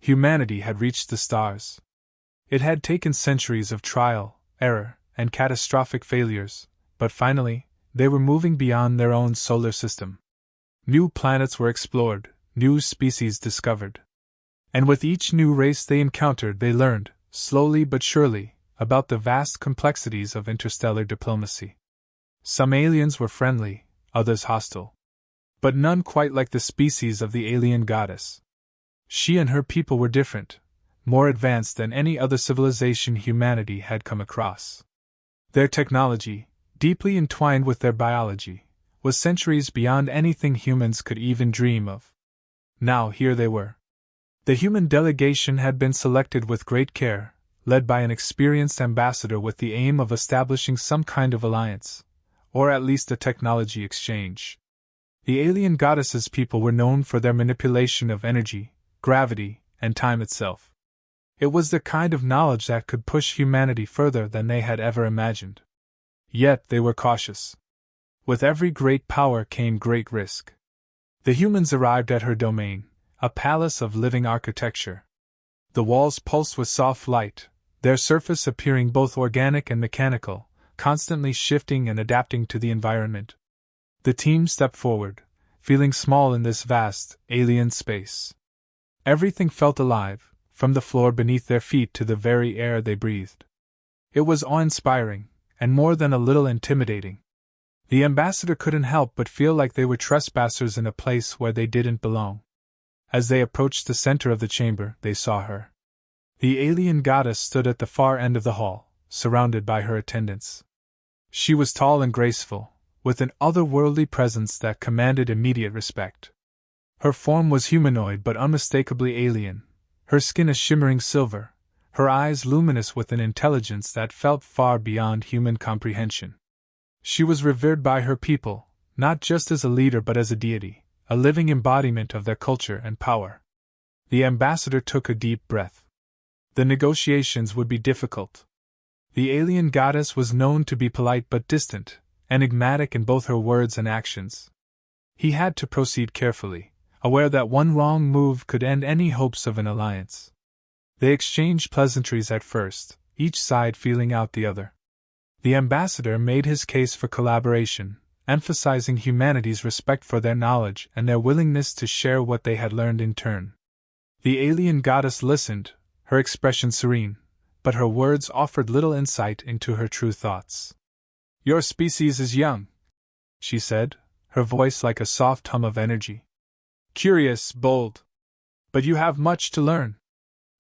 Humanity had reached the stars. It had taken centuries of trial, error, and catastrophic failures, but finally, they were moving beyond their own solar system. New planets were explored, new species discovered. And with each new race they encountered, they learned, slowly but surely, about the vast complexities of interstellar diplomacy. Some aliens were friendly, others hostile. But none quite like the species of the alien goddess. She and her people were different, more advanced than any other civilization humanity had come across. Their technology, deeply entwined with their biology, was centuries beyond anything humans could even dream of. Now here they were. The human delegation had been selected with great care, led by an experienced ambassador with the aim of establishing some kind of alliance, or at least a technology exchange. The alien goddess's people were known for their manipulation of energy, gravity, and time itself. It was the kind of knowledge that could push humanity further than they had ever imagined. Yet they were cautious. With every great power came great risk. The humans arrived at her domain, a palace of living architecture. The walls pulsed with soft light, their surface appearing both organic and mechanical, constantly shifting and adapting to the environment. The team stepped forward, feeling small in this vast, alien space. Everything felt alive, from the floor beneath their feet to the very air they breathed. It was awe-inspiring, and more than a little intimidating. The ambassador couldn't help but feel like they were trespassers in a place where they didn't belong. As they approached the center of the chamber, they saw her. The alien goddess stood at the far end of the hall, surrounded by her attendants. She was tall and graceful, with an otherworldly presence that commanded immediate respect. Her form was humanoid but unmistakably alien, her skin a shimmering silver, her eyes luminous with an intelligence that felt far beyond human comprehension. She was revered by her people, not just as a leader but as a deity, a living embodiment of their culture and power. The ambassador took a deep breath. The negotiations would be difficult. The alien goddess was known to be polite but distant, enigmatic in both her words and actions. He had to proceed carefully, aware that one wrong move could end any hopes of an alliance. They exchanged pleasantries at first, each side feeling out the other. The ambassador made his case for collaboration, emphasizing humanity's respect for their knowledge and their willingness to share what they had learned in turn. The alien goddess listened, her expression serene, but her words offered little insight into her true thoughts. "Your species is young," she said, her voice like a soft hum of energy. "Curious, bold. But you have much to learn."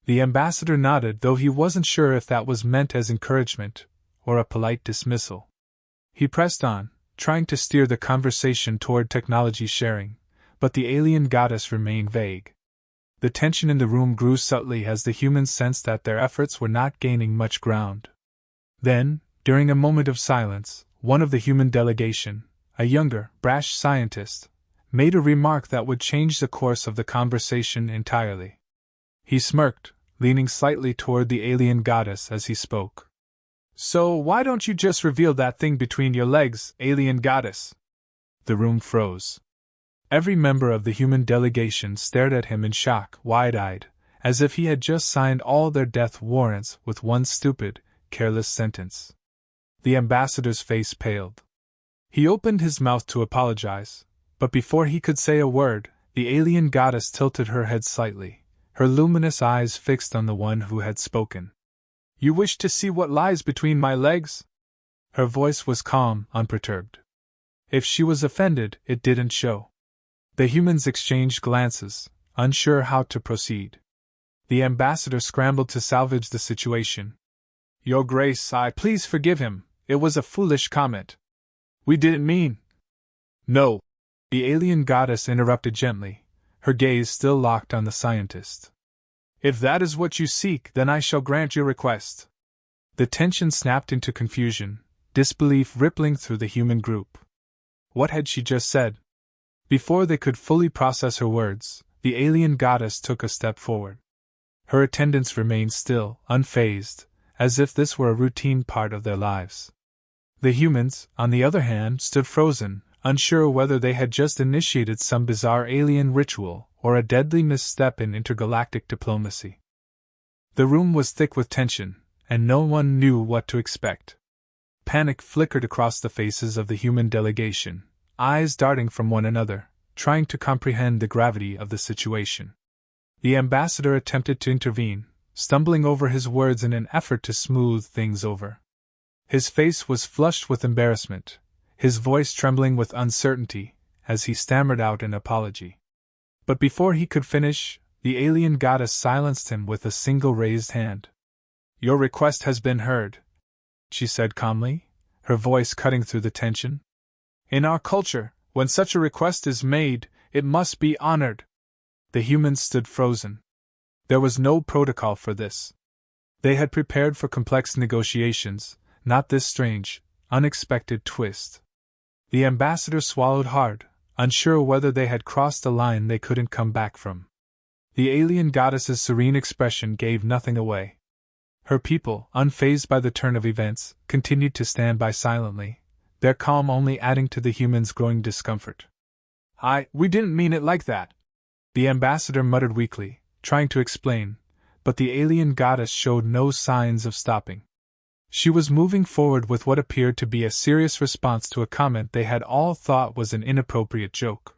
The ambassador nodded, though he wasn't sure if that was meant as encouragement or a polite dismissal. He pressed on, trying to steer the conversation toward technology sharing, but the alien goddess remained vague. The tension in the room grew subtly as the humans sensed that their efforts were not gaining much ground. Then, during a moment of silence, one of the human delegation, a younger, brash scientist, made a remark that would change the course of the conversation entirely. He smirked, leaning slightly toward the alien goddess as he spoke. "So why don't you just reveal that thing between your legs, alien goddess?" The room froze. Every member of the human delegation stared at him in shock, wide-eyed, as if he had just signed all their death warrants with one stupid, careless sentence. The ambassador's face paled. He opened his mouth to apologize, but before he could say a word, the alien goddess tilted her head slightly, her luminous eyes fixed on the one who had spoken. "You wish to see what lies between my legs?" Her voice was calm, unperturbed. If she was offended, it didn't show. The humans exchanged glances, unsure how to proceed. The ambassador scrambled to salvage the situation. "Your Grace, please forgive him, it was a foolish comment. We didn't mean—" "No," the alien goddess interrupted gently, her gaze still locked on the scientist. "If that is what you seek, then I shall grant your request." The tension snapped into confusion, disbelief rippling through the human group. What had she just said? Before they could fully process her words, the alien goddess took a step forward. Her attendants remained still, unfazed, as if this were a routine part of their lives. The humans, on the other hand, stood frozen, unsure whether they had just initiated some bizarre alien ritual or a deadly misstep in intergalactic diplomacy. The room was thick with tension, and no one knew what to expect. Panic flickered across the faces of the human delegation, eyes darting from one another, trying to comprehend the gravity of the situation. The ambassador attempted to intervene, stumbling over his words in an effort to smooth things over. His face was flushed with embarrassment, his voice trembling with uncertainty, as he stammered out an apology. But before he could finish, the alien goddess silenced him with a single raised hand. "Your request has been heard," she said calmly, her voice cutting through the tension. "In our culture, when such a request is made, it must be honored." The humans stood frozen. There was no protocol for this. They had prepared for complex negotiations, not this strange, unexpected twist. The ambassador swallowed hard, unsure whether they had crossed a line they couldn't come back from. The alien goddess's serene expression gave nothing away. Her people, unfazed by the turn of events, continued to stand by silently, their calm only adding to the humans' growing discomfort. We didn't mean it like that," the ambassador muttered weakly, trying to explain, but the alien goddess showed no signs of stopping. She was moving forward with what appeared to be a serious response to a comment they had all thought was an inappropriate joke.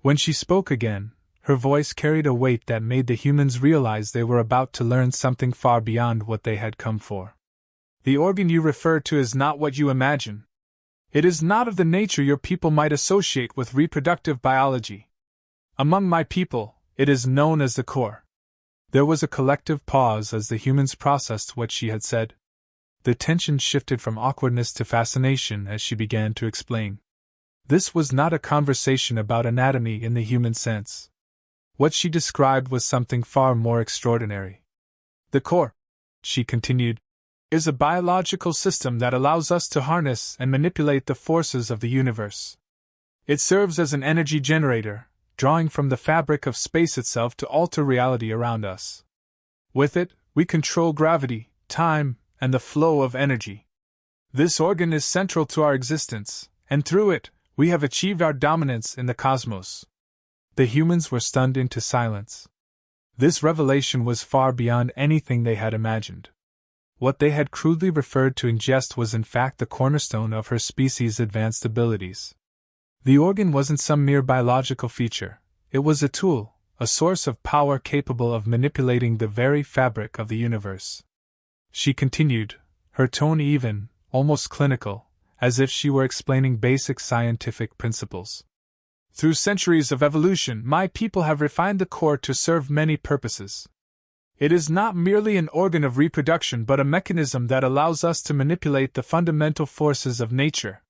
When she spoke again, her voice carried a weight that made the humans realize they were about to learn something far beyond what they had come for. "The organ you refer to is not what you imagine. It is not of the nature your people might associate with reproductive biology. Among my people, it is known as the core." There was a collective pause as the humans processed what she had said. The tension shifted from awkwardness to fascination as she began to explain. This was not a conversation about anatomy in the human sense. What she described was something far more extraordinary. "The core," she continued, "is a biological system that allows us to harness and manipulate the forces of the universe. It serves as an energy generator, drawing from the fabric of space itself to alter reality around us. With it, we control gravity, time, and the flow of energy. This organ is central to our existence, and through it, we have achieved our dominance in the cosmos." The humans were stunned into silence. This revelation was far beyond anything they had imagined. What they had crudely referred to in jest was in fact the cornerstone of her species' advanced abilities. The organ wasn't some mere biological feature, it was a tool, a source of power capable of manipulating the very fabric of the universe. She continued, her tone even, almost clinical, as if she were explaining basic scientific principles. "Through centuries of evolution, my people have refined the core to serve many purposes. It is not merely an organ of reproduction but a mechanism that allows us to manipulate the fundamental forces of nature.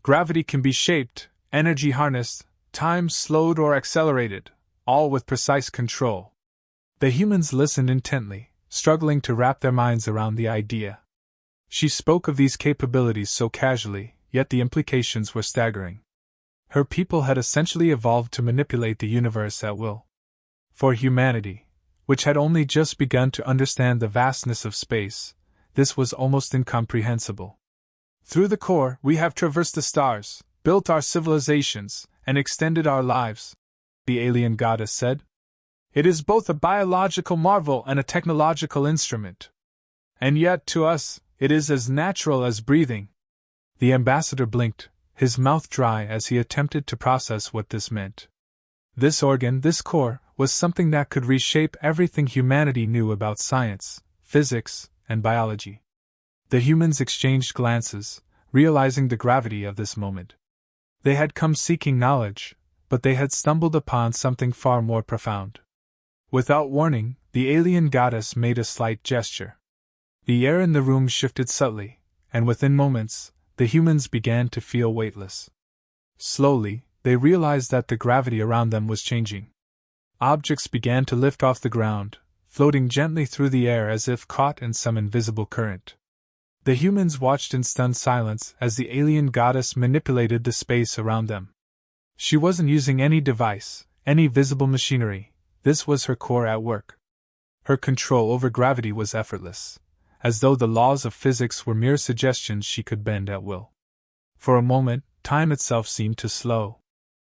Gravity can be shaped, energy harnessed, time slowed or accelerated, all with precise control." The humans listened intently, struggling to wrap their minds around the idea. She spoke of these capabilities so casually, yet the implications were staggering. Her people had essentially evolved to manipulate the universe at will. For humanity, which had only just begun to understand the vastness of space, this was almost incomprehensible. "Through the core, we have traversed the stars, built our civilizations, and extended our lives," the alien goddess said. "It is both a biological marvel and a technological instrument. And yet, to us, it is as natural as breathing." The ambassador blinked, his mouth dry as he attempted to process what this meant. This organ, this core, was something that could reshape everything humanity knew about science, physics, and biology. The humans exchanged glances, realizing the gravity of this moment. They had come seeking knowledge, but they had stumbled upon something far more profound. Without warning, the alien goddess made a slight gesture. The air in the room shifted subtly, and within moments, the humans began to feel weightless. Slowly, they realized that the gravity around them was changing. Objects began to lift off the ground, floating gently through the air as if caught in some invisible current. The humans watched in stunned silence as the alien goddess manipulated the space around them. She wasn't using any device, any visible machinery. This was her core at work. Her control over gravity was effortless, as though the laws of physics were mere suggestions she could bend at will. For a moment, time itself seemed to slow.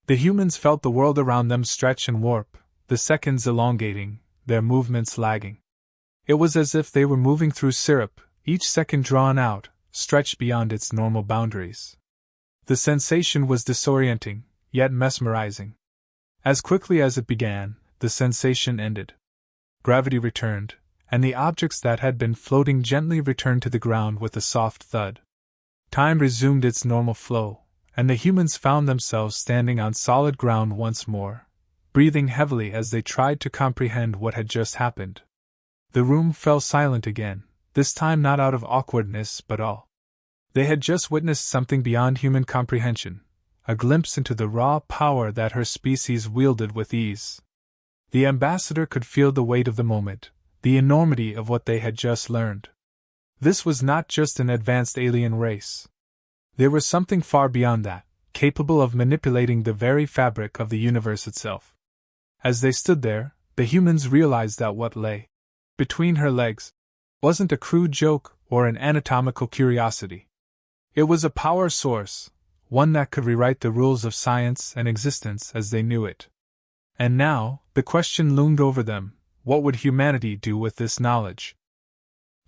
The humans felt the world around them stretch and warp, the seconds elongating, their movements lagging. It was as if they were moving through syrup, each second drawn out, stretched beyond its normal boundaries. The sensation was disorienting, yet mesmerizing. As quickly as it began, the sensation ended. Gravity returned, and the objects that had been floating gently returned to the ground with a soft thud. Time resumed its normal flow, and the humans found themselves standing on solid ground once more, breathing heavily as they tried to comprehend what had just happened. The room fell silent again, this time not out of awkwardness but all. They had just witnessed something beyond human comprehension, a glimpse into the raw power that her species wielded with ease. The ambassador could feel the weight of the moment, the enormity of what they had just learned. This was not just an advanced alien race. There was something far beyond that, capable of manipulating the very fabric of the universe itself. As they stood there, the humans realized that what lay between her legs wasn't a crude joke or an anatomical curiosity. It was a power source, one that could rewrite the rules of science and existence as they knew it. And now, the question loomed over them: what would humanity do with this knowledge?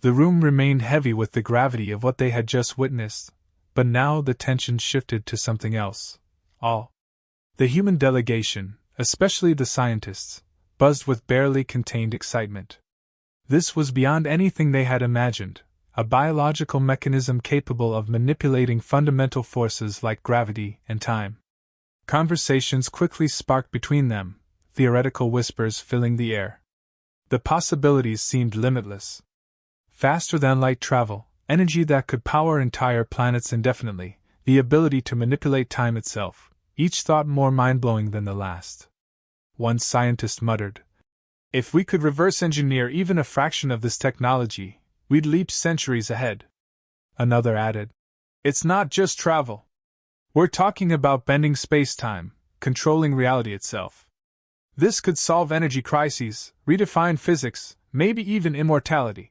The room remained heavy with the gravity of what they had just witnessed, but now the tension shifted to something else. All the human delegation, especially the scientists, buzzed with barely contained excitement. This was beyond anything they had imagined, a biological mechanism capable of manipulating fundamental forces like gravity and time. Conversations quickly sparked between them, theoretical whispers filling the air. The possibilities seemed limitless. Faster than light travel, energy that could power entire planets indefinitely, the ability to manipulate time itself, each thought more mind-blowing than the last. One scientist muttered, "If we could reverse engineer even a fraction of this technology, we'd leap centuries ahead." Another added, "It's not just travel. We're talking about bending space-time, controlling reality itself. This could solve energy crises, redefine physics, maybe even immortality."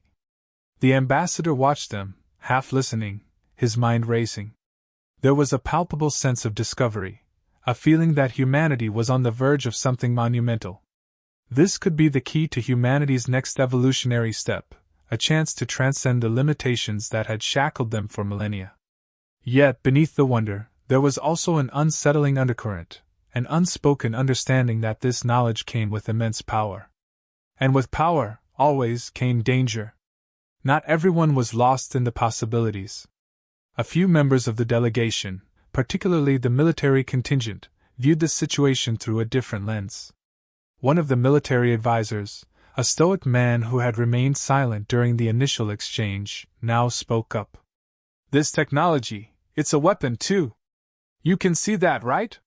The ambassador watched them, half listening, his mind racing. There was a palpable sense of discovery, a feeling that humanity was on the verge of something monumental. This could be the key to humanity's next evolutionary step, a chance to transcend the limitations that had shackled them for millennia. Yet, beneath the wonder, there was also an unsettling undercurrent, an unspoken understanding that this knowledge came with immense power. And with power, always came danger. Not everyone was lost in the possibilities. A few members of the delegation, particularly the military contingent, viewed the situation through a different lens. One of the military advisors, a stoic man who had remained silent during the initial exchange, now spoke up. "This technology, it's a weapon too. You can see that, right?"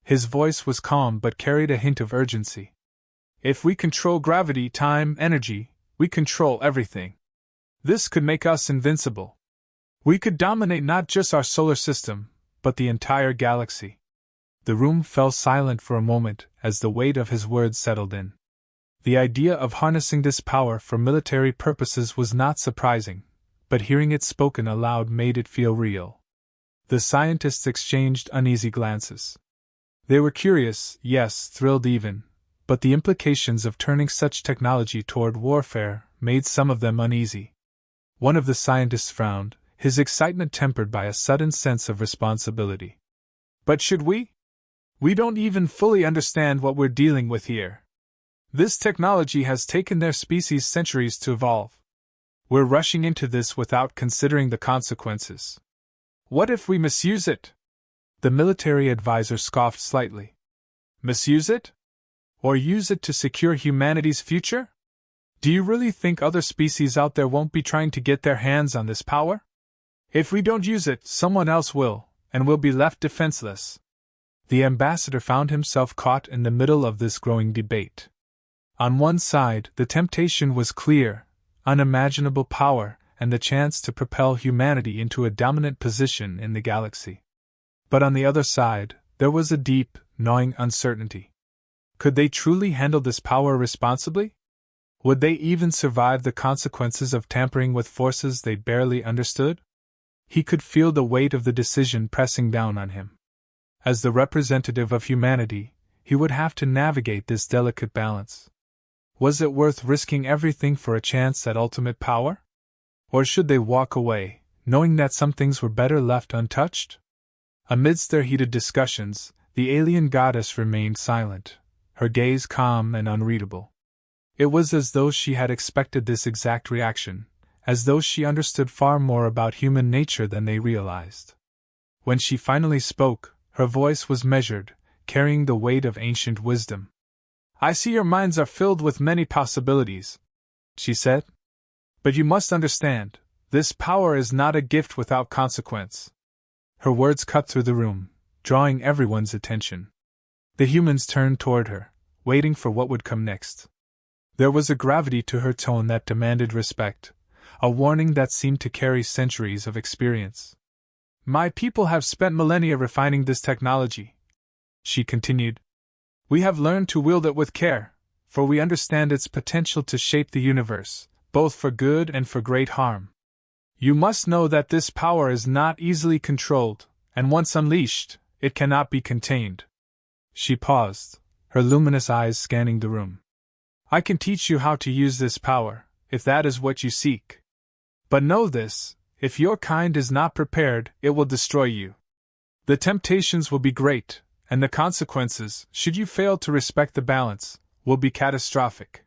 His voice was calm but carried a hint of urgency. "If we control gravity, time, energy, we control everything. This could make us invincible. We could dominate not just our solar system, but the entire galaxy." The room fell silent for a moment as the weight of his words settled in. The idea of harnessing this power for military purposes was not surprising, but hearing it spoken aloud made it feel real. The scientists exchanged uneasy glances. They were curious, yes, thrilled even, but the implications of turning such technology toward warfare made some of them uneasy. One of the scientists frowned, his excitement tempered by a sudden sense of responsibility. "But should we? We don't even fully understand what we're dealing with here. This technology has taken their species centuries to evolve. We're rushing into this without considering the consequences. What if we misuse it?" The military advisor scoffed slightly. "Misuse it? Or use it to secure humanity's future? Do you really think other species out there won't be trying to get their hands on this power? If we don't use it, someone else will, and we'll be left defenseless." The ambassador found himself caught in the middle of this growing debate. On one side, the temptation was clear: unimaginable power and the chance to propel humanity into a dominant position in the galaxy. But on the other side, there was a deep, gnawing uncertainty. Could they truly handle this power responsibly? Would they even survive the consequences of tampering with forces they barely understood? He could feel the weight of the decision pressing down on him. As the representative of humanity, he would have to navigate this delicate balance. Was it worth risking everything for a chance at ultimate power? Or should they walk away, knowing that some things were better left untouched? Amidst their heated discussions, the alien goddess remained silent, her gaze calm and unreadable. It was as though she had expected this exact reaction, as though she understood far more about human nature than they realized. When she finally spoke, her voice was measured, carrying the weight of ancient wisdom. "I see your minds are filled with many possibilities," she said. "But you must understand, this power is not a gift without consequence." Her words cut through the room, drawing everyone's attention. The humans turned toward her, waiting for what would come next. There was a gravity to her tone that demanded respect, a warning that seemed to carry centuries of experience. "My people have spent millennia refining this technology," she continued. "We have learned to wield it with care, for we understand its potential to shape the universe, both for good and for great harm. You must know that this power is not easily controlled, and once unleashed, it cannot be contained." She paused, her luminous eyes scanning the room. "I can teach you how to use this power, if that is what you seek. But know this, if your kind is not prepared, it will destroy you. The temptations will be great, and the consequences, should you fail to respect the balance, will be catastrophic."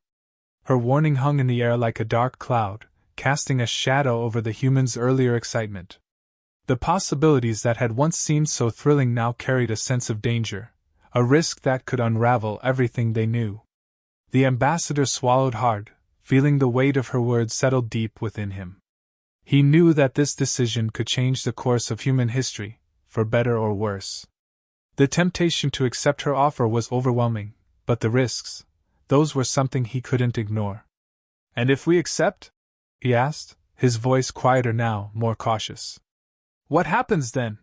Her warning hung in the air like a dark cloud, casting a shadow over the humans' earlier excitement. The possibilities that had once seemed so thrilling now carried a sense of danger, a risk that could unravel everything they knew. The ambassador swallowed hard, feeling the weight of her words settle deep within him. He knew that this decision could change the course of human history, for better or worse. The temptation to accept her offer was overwhelming, but the risks, those were something he couldn't ignore. "And if we accept?" he asked, his voice quieter now, more cautious. "What happens then?"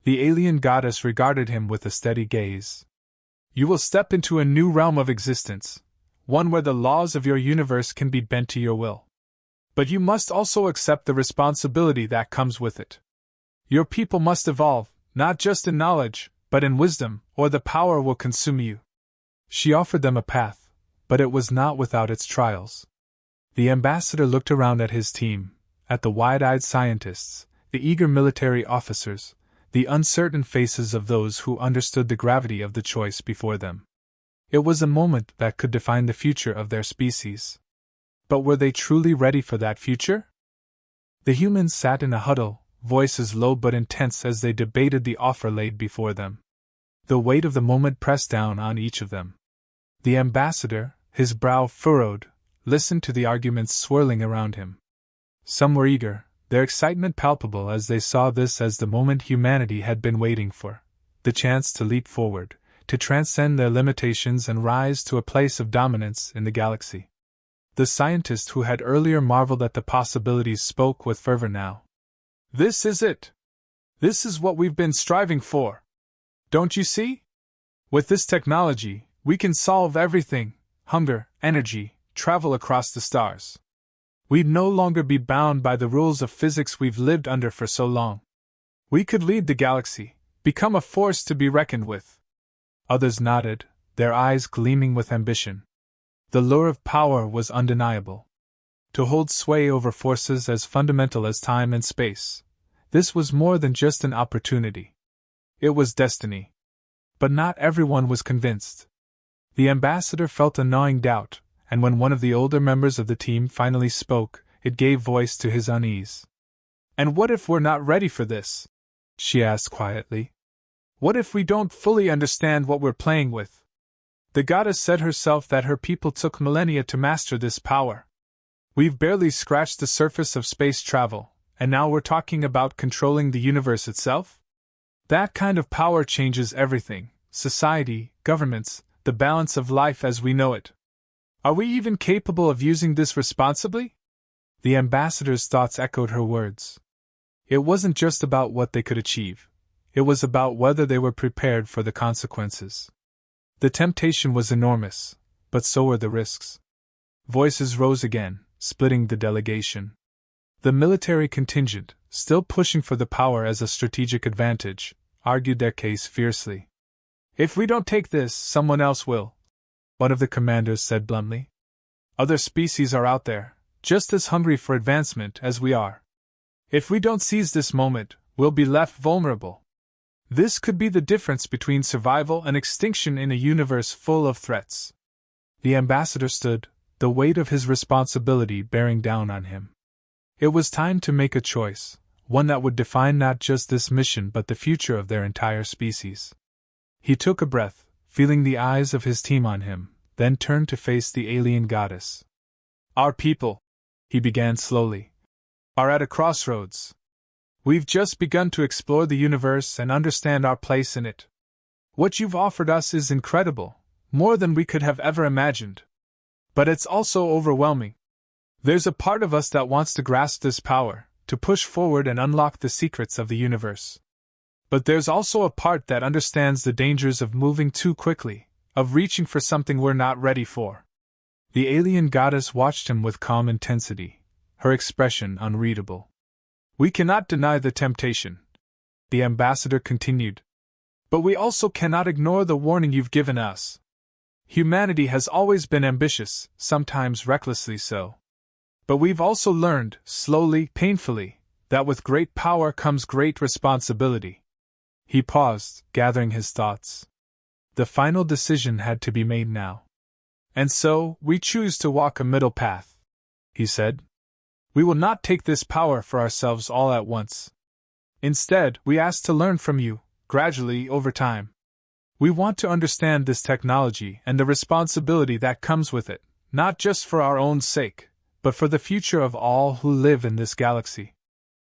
The alien goddess regarded him with a steady gaze. "You will step into a new realm of existence, one where the laws of your universe can be bent to your will. But you must also accept the responsibility that comes with it. Your people must evolve, not just in knowledge, but in wisdom, or the power will consume you." She offered them a path, but it was not without its trials. The ambassador looked around at his team, at the wide-eyed scientists, the eager military officers, the uncertain faces of those who understood the gravity of the choice before them. It was a moment that could define the future of their species. But were they truly ready for that future? The humans sat in a huddle, voices low but intense as they debated the offer laid before them. The weight of the moment pressed down on each of them. The ambassador, his brow furrowed, listened to the arguments swirling around him. Some were eager, their excitement palpable as they saw this as the moment humanity had been waiting for, the chance to leap forward, to transcend their limitations and rise to a place of dominance in the galaxy. The scientist who had earlier marveled at the possibilities spoke with fervor now. "This is it! This is what we've been striving for! Don't you see? With this technology, we can solve everything: hunger, energy, travel across the stars. We'd no longer be bound by the rules of physics we've lived under for so long. We could lead the galaxy, become a force to be reckoned with." Others nodded, their eyes gleaming with ambition. The lure of power was undeniable. To hold sway over forces as fundamental as time and space, this was more than just an opportunity. It was destiny. But not everyone was convinced. The ambassador felt a gnawing doubt, and when one of the older members of the team finally spoke, it gave voice to his unease. "And what if we're not ready for this?" she asked quietly. "What if we don't fully understand what we're playing with? The goddess said herself that her people took millennia to master this power. We've barely scratched the surface of space travel, and now we're talking about controlling the universe itself? That kind of power changes everything: society, governments, the balance of life as we know it. Are we even capable of using this responsibly?" The ambassador's thoughts echoed her words. It wasn't just about what they could achieve. It was about whether they were prepared for the consequences. The temptation was enormous, but so were the risks. Voices rose again, splitting the delegation. The military contingent, still pushing for the power as a strategic advantage, argued their case fiercely. If we don't take this, someone else will, one of the commanders said bluntly. Other species are out there, just as hungry for advancement as we are. If we don't seize this moment, we'll be left vulnerable. This could be the difference between survival and extinction in a universe full of threats. The ambassador stood, the weight of his responsibility bearing down on him. It was time to make a choice, one that would define not just this mission but the future of their entire species. He took a breath, feeling the eyes of his team on him, then turned to face the alien goddess. Our people, he began slowly, are at a crossroads. We've just begun to explore the universe and understand our place in it. What you've offered us is incredible, more than we could have ever imagined. But it's also overwhelming. There's a part of us that wants to grasp this power, to push forward and unlock the secrets of the universe. But there's also a part that understands the dangers of moving too quickly, of reaching for something we're not ready for. The alien goddess watched him with calm intensity, her expression unreadable. We cannot deny the temptation, the ambassador continued. But we also cannot ignore the warning you've given us. Humanity has always been ambitious, sometimes recklessly so. But we've also learned, slowly, painfully, that with great power comes great responsibility. He paused, gathering his thoughts. The final decision had to be made now. And so, we choose to walk a middle path, he said. We will not take this power for ourselves all at once. Instead, we ask to learn from you, gradually over time. We want to understand this technology and the responsibility that comes with it, not just for our own sake, but for the future of all who live in this galaxy.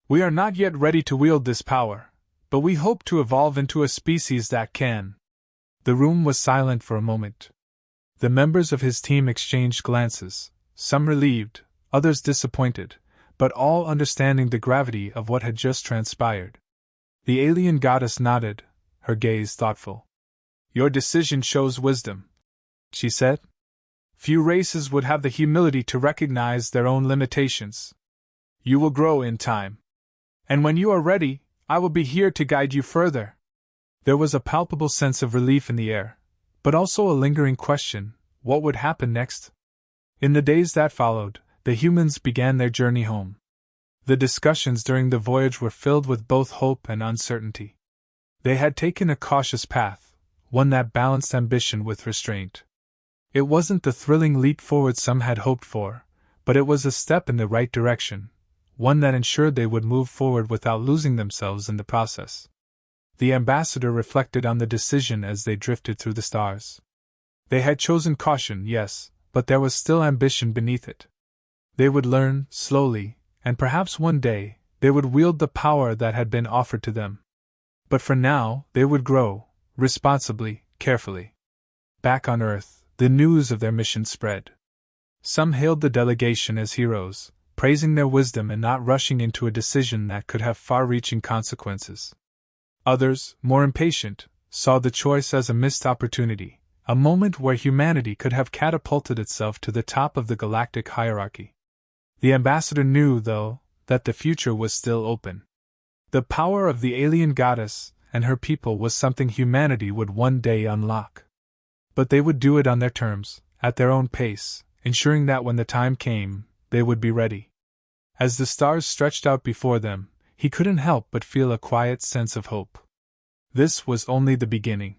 We are not yet ready to wield this power, but we hope to evolve into a species that can. The room was silent for a moment. The members of his team exchanged glances, some relieved, others disappointed, but all understanding the gravity of what had just transpired. The alien goddess nodded, her gaze thoughtful. Your decision shows wisdom, she said. Few races would have the humility to recognize their own limitations. You will grow in time. And when you are ready, I will be here to guide you further. There was a palpable sense of relief in the air, but also a lingering question, what would happen next? In the days that followed, the humans began their journey home. The discussions during the voyage were filled with both hope and uncertainty. They had taken a cautious path, one that balanced ambition with restraint. It wasn't the thrilling leap forward some had hoped for, but it was a step in the right direction, one that ensured they would move forward without losing themselves in the process. The ambassador reflected on the decision as they drifted through the stars. They had chosen caution, yes, but there was still ambition beneath it. They would learn, slowly, and perhaps one day, they would wield the power that had been offered to them. But for now, they would grow, responsibly, carefully. Back on Earth, the news of their mission spread. Some hailed the delegation as heroes, praising their wisdom and not rushing into a decision that could have far-reaching consequences. Others, more impatient, saw the choice as a missed opportunity, a moment where humanity could have catapulted itself to the top of the galactic hierarchy. The ambassador knew, though, that the future was still open. The power of the alien goddess and her people was something humanity would one day unlock. But they would do it on their terms, at their own pace, ensuring that when the time came, they would be ready. As the stars stretched out before them, he couldn't help but feel a quiet sense of hope. This was only the beginning.